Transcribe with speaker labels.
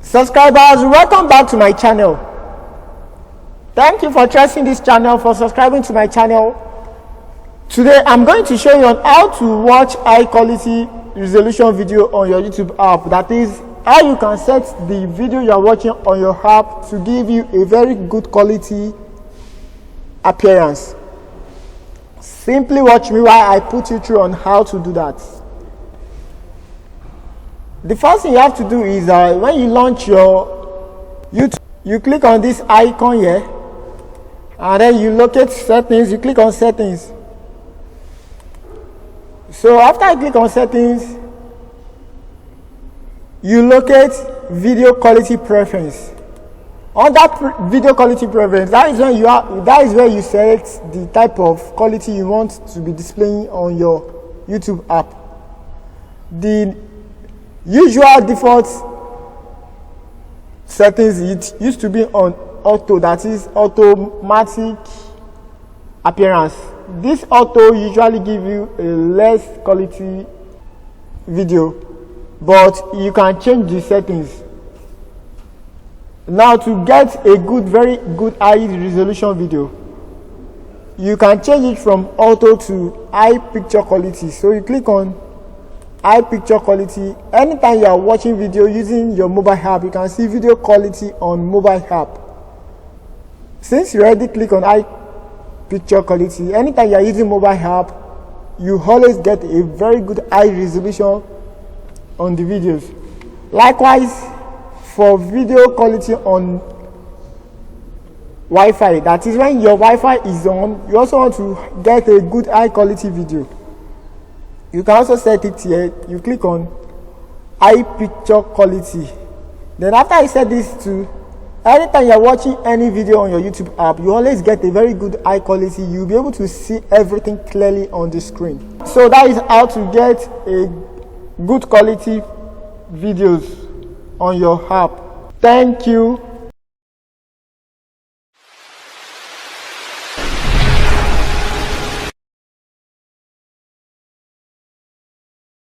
Speaker 1: Subscribers, welcome back to my channel. Thank you for trusting this channel, for subscribing to my channel. Today I'm going to show you on how to watch high quality resolution video on your YouTube app. That is how you can set the video you are watching on your app to give you a very good quality appearance. Simply watch me while I put you through on how to do that. The first thing you have to do is when you launch your YouTube, you click on this icon here, and then you locate settings. You click on settings. So after you click on settings, you locate video quality preference. On that video quality preference, that is where you select the type of quality you want to be displaying on your YouTube app. The usual default settings, it used to be on auto, that is automatic appearance. This auto usually give you a less quality video, but you can change the settings. Now, to get a very good high resolution video, you can change it from auto to high picture quality. So you click on high picture quality. Anytime you are watching video using your mobile app, you can see video quality on mobile app. Since you already click on high picture quality, anytime you are using mobile app, you always get a very good high resolution on the videos. Likewise, for video quality on Wi-Fi, that is when your Wi-Fi is on, you also want to get a good high quality video. You can also set it here. You click on high picture quality. Then after you set this to, anytime you are watching any video on your YouTube app, you always get a very good high quality. You'll be able to see everything clearly on the screen. So that is how to get a good quality videos on your app. Thank you.